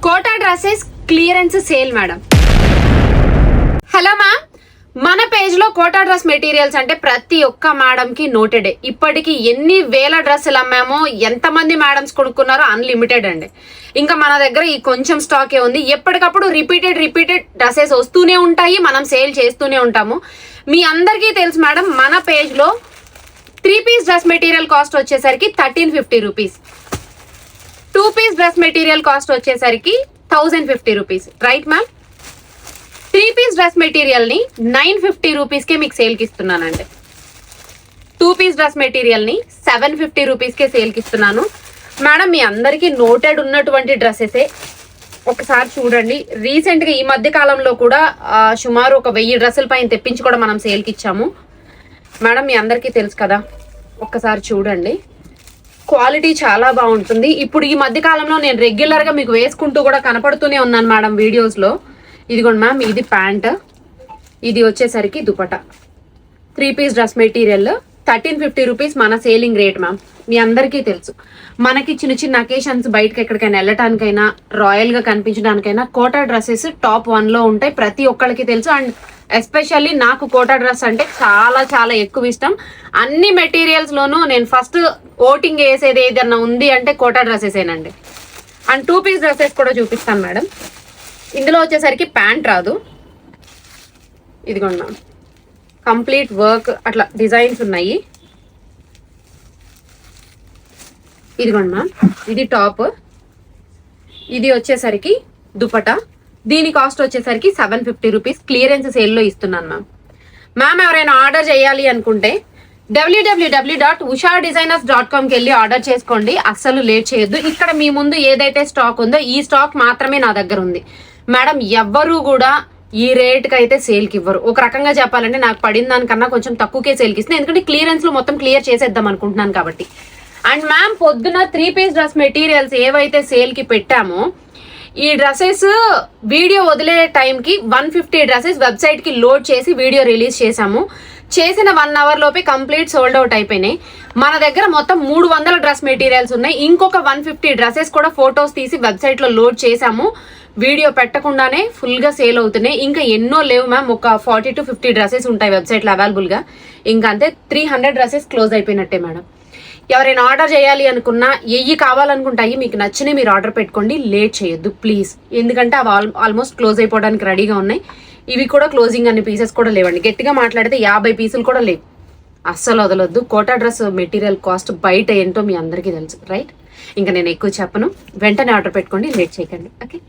Quota dresses clearance sale madam. Hello ma'am, మన page లో Kota dress materials అంటే ప్రతి ఒక్క మేడం కి నోటెడే. ఇప్పటికి ఎన్ని వేల డ్రెస్సులు అమ్మామో, ఎంతమంది మేడమ్స్ కొనుక్కున్నారో అన్లిమిటెడ్ అండి. ఇంకా మన దగ్గర ఈ కొంచెం స్టాకే ఉంది. ఎప్పటికప్పుడు రిపీటెడ్ డ్రెస్సెస్ వస్తూనే ఉంటాయి, మనం సేల్ చేస్తూనే ఉంటాము. మీ అందరికీ తెలుసు మేడం, మన పేజ్ లో 3 పీస్ డ్రెస్ మెటీరియల్ కాస్ట్ వచ్చేసరికి 1350 rupees, 2 piece dress material cost వచ్చేసరికి 1050 rupees. Right ma'am? 3 piece dress material ని 950 రూపీస్ కే మీకు సేల్ కి ఇస్తున్నానండి. 2 పీస్ డ్రెస్ మెటీరియల్ ని 750 రూపీస్ కే సేల్ కి ఇస్తున్నాను మేడం. మీ అందరికి నోటెడ్ ఉన్నటువంటి డ్రెస్సెసే. ఒకసారి చూడండి, రీసెంట్ గా ఈ మధ్య కాలంలో కూడా సుమారు ఒక 1000 డ్రెస్సుల పైన తెప్పించి కూడా మనం సేల్ కి ఇచ్చాము మేడం. మీ అందరికీ తెలుసు కదా, ఒక్కసారి చూడండి, క్వాలిటీ చాలా బాగుంటుంది. ఇప్పుడు ఈ మధ్య కాలంలో నేను రెగ్యులర్ గా మీకు వేసుకుంటూ కూడా కనపడుతూనే ఉన్నాను మేడం వీడియోస్ లో. ఇదిగోండి మ్యామ్, ఇది ప్యాంట్, ఇది వచ్చేసరికి dupatta. 3 piece dress material 1350 rupees మన సేలింగ్ రేట్ మ్యామ్. మీ అందరికీ తెలుసు, మనకి చిన్న చిన్న అకేషన్స్, బయటకి ఎక్కడికైనా వెళ్ళటానికైనా, రాయల్ గా కనిపించడానికైనా కోటా డ్రెస్సెస్ టాప్ 1 లో ఉంటాయి. ప్రతి ఒక్కరికి తెలుసు. అండ్ ఎస్పెషల్లీ నాకు కోటా డ్రెస్ అంటే చాలా చాలా ఎక్కువ ఇష్టం. అన్ని మెటీరియల్స్ లోనూ నేను ఫస్ట్ ఓటింగ్ వేసేది ఏదన్నా ఉంది అంటే కోటా డ్రెస్సెస్ ఏనండి. అండ్ 2 పీస్ డ్రెస్సెస్ కూడా చూపిస్తాను మేడం. ఇందులో వచ్చేసరికి ప్యాంట్ రాదు. ఇదిగోండి మ్యామ్, కంప్లీట్ వర్క్ అట్లా డిజైన్స్ ఉన్నాయి. ఇదిగోండి మ్యామ్, ఇది టాప్, ఇది వచ్చేసరికి దుపట్టా. దీని కాస్ట్ వచ్చేసరికి 750 రూపీస్ క్లియరెన్స్ సేల్ లో ఇస్తున్నాను మ్యామ్. మ్యామ్, ఎవరైనా ఆర్డర్ చేయాలి అనుకుంటే www.ushadesigners.com కి వెళ్ళి ఆర్డర్ చేసుకోండి. అస్సలు లేట్ చేయొద్దు. ఇక్కడ మీ ముందు ఏదైతే స్టాక్ ఉందో ఈ స్టాక్ మాత్రమే నా దగ్గర ఉంది మేడం. ఎవ్వరూ కూడా ఈ రేట్ కి అయితే సేల్ కి ఇవ్వరు. ఒక రకంగా చెప్పాలంటే నాకు పడిన దానికన్నా కొంచెం తక్కువకే సేల్ కి ఇస్తుంది, ఎందుకంటే క్లియరెన్స్ లో మొత్తం క్లియర్ చేసేద్దాం అనుకుంటున్నాను కాబట్టి. అండ్ మ్యామ్, పొద్దున 3 పీస్ డ్రెస్ మెటీరియల్స్ ఏవైతే సేల్ కి పెట్టామో, ఈ డ్రెస్సెస్ వీడియో వదిలే టైంకి 150 డ్రెస్సెస్ వెబ్సైట్ కి లోడ్ చేసి వీడియో రిలీజ్ చేసాము. చేసిన 1 అవర్ లోపే కంప్లీట్ సోల్డ్ అవుట్ అయిపోయినాయి. మన దగ్గర మొత్తం 300 డ్రెస్ మెటీరియల్స్ ఉన్నాయి. ఇంకొక 150 డ్రెస్సెస్ కూడా ఫొటోస్ తీసి వెబ్సైట్ లో లోడ్ చేసాము. వీడియో పెట్టకుండానే ఫుల్ గా సేల్ అవుతున్నాయి. ఇంకా ఎన్నో లేవు మ్యామ్, ఒక 40 to 50 డ్రెస్సెస్ ఉంటాయి వెబ్సైట్ లో అవైలబుల్ గా. ఇంకా అంతే, 300 డ్రెస్సెస్ క్లోజ్ అయిపోయినట్టే మేడం. ఎవరైనా ఆర్డర్ చేయాలి అనుకున్నా, ఎయ్యి కావాలనుకుంటాయి, మీకు నచ్చినవి మీరు ఆర్డర్ పెట్టుకోండి. లేట్ చేయొద్దు ప్లీజ్, ఎందుకంటే అవి ఆల్మోస్ట్ క్లోజ్ అయిపోవడానికి రెడీగా ఉన్నాయి. ఇవి కూడా క్లోజింగ్ అన్ని పీసెస్ కూడా లేవండి. గట్టిగా మాట్లాడితే 50 పీసులు కూడా లేవు. అస్సలు వదలొద్దు. కోటా డ్రెస్ మెటీరియల్ కాస్ట్ బయట ఏంటో మీ అందరికీ తెలుసు, రైట్? ఇంకా నేను ఎక్కువ చెప్పను, వెంటనే ఆర్డర్ పెట్టుకోండి, లేట్ చేయకండి. ఓకే.